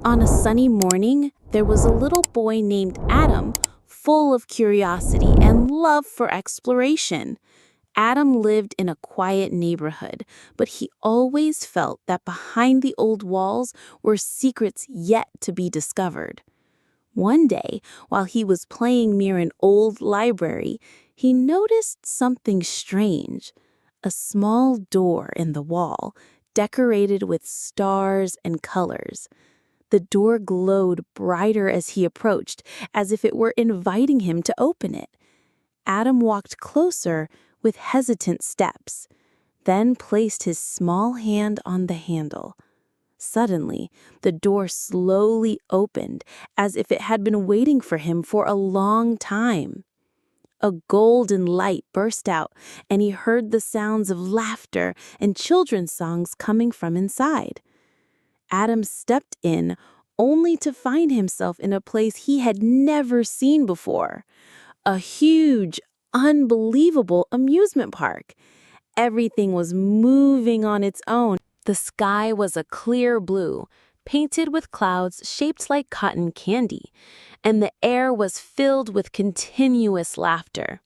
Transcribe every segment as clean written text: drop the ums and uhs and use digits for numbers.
On a sunny morning, there was a little boy named Adam, full of curiosity and love for exploration. Adam lived in a quiet neighborhood, but he always felt that behind the old walls were secrets yet to be discovered. One day, while he was playing near an old library, he noticed something strange. A small door in the wall, decorated with stars and colors. The door glowed brighter as he approached, as if it were inviting him to open it. Adam walked closer with hesitant steps, then placed his small hand on the handle. Suddenly, the door slowly opened, as if it had been waiting for him for a long time. A golden light burst out, and he heard the sounds of laughter and children's songs coming from inside. Adam stepped in, only to find himself in a place he had never seen before. A huge, unbelievable amusement park. Everything was moving on its own. The sky was a clear blue, painted with clouds shaped like cotton candy, and the air was filled with continuous laughter.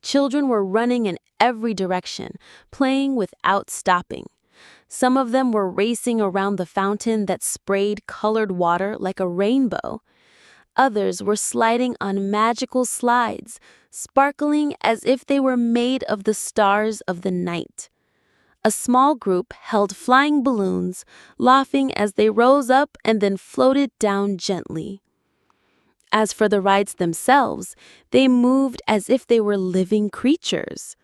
Children were running in every direction, playing without stopping. Some of them were racing around the fountain that sprayed colored water like a rainbow. Others were sliding on magical slides, sparkling as if they were made of the stars of the night. A small group held flying balloons, laughing as they rose up and then floated down gently. As for the rides themselves, they moved as if they were living creatures.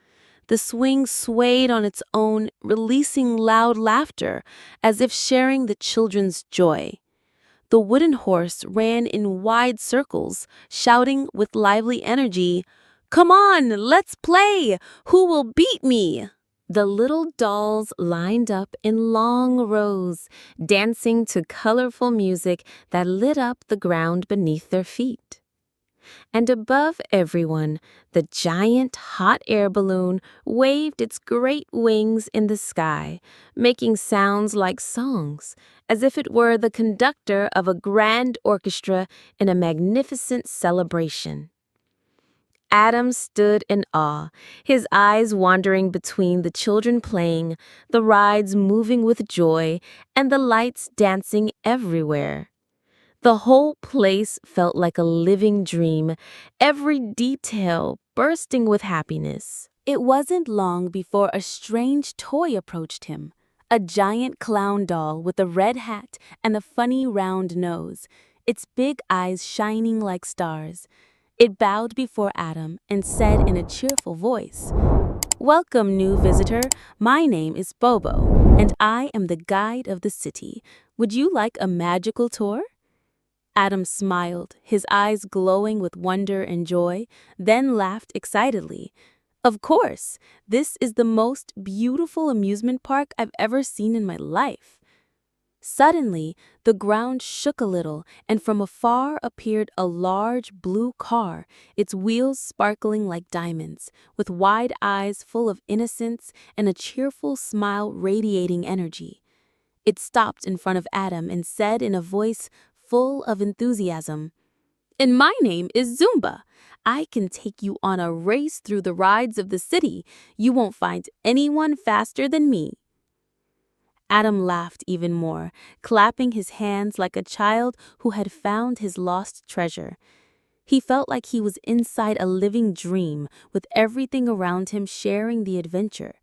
The swing swayed on its own, releasing loud laughter, as if sharing the children's joy. The wooden horse ran in wide circles, shouting with lively energy, "Come on, let's play! Who will beat me?" The little dolls lined up in long rows, dancing to colorful music that lit up the ground beneath their feet. And above everyone, the giant hot air balloon waved its great wings in the sky, making sounds like songs, as if it were the conductor of a grand orchestra in a magnificent celebration. Adam stood in awe, his eyes wandering between the children playing, the rides moving with joy, and the lights dancing everywhere. The whole place felt like a living dream, every detail bursting with happiness. It wasn't long before a strange toy approached him, a giant clown doll with a red hat and a funny round nose, its big eyes shining like stars. It bowed before Adam and said in a cheerful voice, "Welcome, new visitor. My name is Bobo, and I am the guide of the city. Would you like a magical tour?" Adam smiled, his eyes glowing with wonder and joy, then laughed excitedly. "Of course, this is the most beautiful amusement park I've ever seen in my life." Suddenly, the ground shook a little, and from afar appeared a large blue car, its wheels sparkling like diamonds, with wide eyes full of innocence and a cheerful smile radiating energy. It stopped in front of Adam and said in a voice full of enthusiasm, "And my name is Zumba. I can take you on a race through the rides of the city. You won't find anyone faster than me." Adam laughed even more, clapping his hands like a child who had found his lost treasure. He felt like he was inside a living dream, with everything around him sharing the adventure.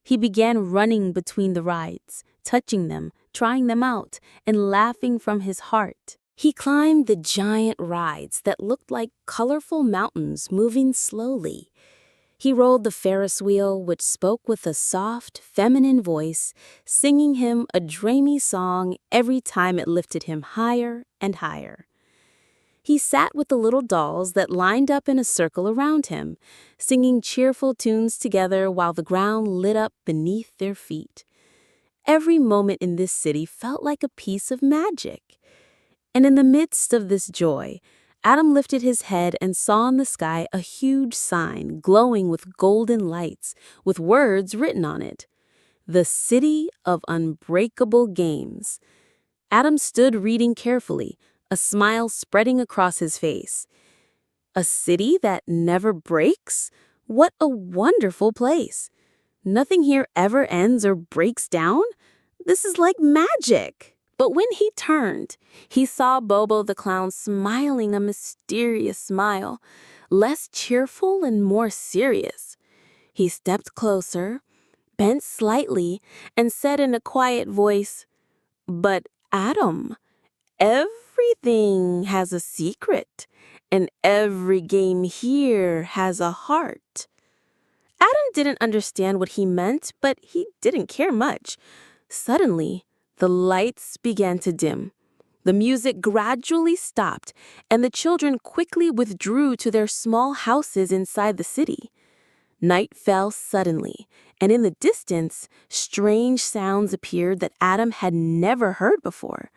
He began running between the rides, touching them, trying them out, and laughing from his heart. He climbed the giant rides that looked like colorful mountains moving slowly. He rode the Ferris wheel, which spoke with a soft, feminine voice, singing him a dreamy song every time it lifted him higher and higher. He sat with the little dolls that lined up in a circle around him, singing cheerful tunes together while the ground lit up beneath their feet. Every moment in this city felt like a piece of magic. And in the midst of this joy, Adam lifted his head and saw in the sky a huge sign glowing with golden lights, with words written on it. "The City of Unbreakable Games." Adam stood reading carefully, a smile spreading across his face. A city that never breaks? What a wonderful place! Nothing here ever ends or breaks down? This is like magic! But when he turned, he saw Bobo the clown smiling a mysterious smile, less cheerful and more serious. He stepped closer, bent slightly, and said in a quiet voice, "But Adam, everything has a secret, and every game here has a heart." Adam didn't understand what he meant, but he didn't care much. Suddenly, the lights began to dim. The music gradually stopped, and the children quickly withdrew to their small houses inside the city. Night fell suddenly, and in the distance, strange sounds appeared that Adam had never heard before.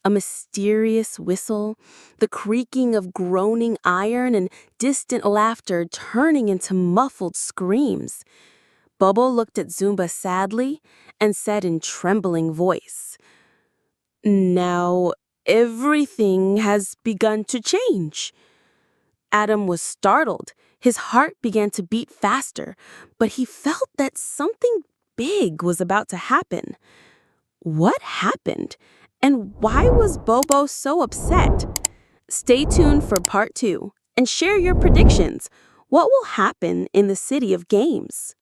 A mysterious whistle, the creaking of groaning iron, and distant laughter turning into muffled screams. Bobo looked at Zumba sadly and said in trembling voice, "Now everything has begun to change." Adam was startled. His heart began to beat faster, but he felt that something big was about to happen. What happened? And why was Bobo so upset? Stay tuned for part 2 and share your predictions. What will happen in the City of Games?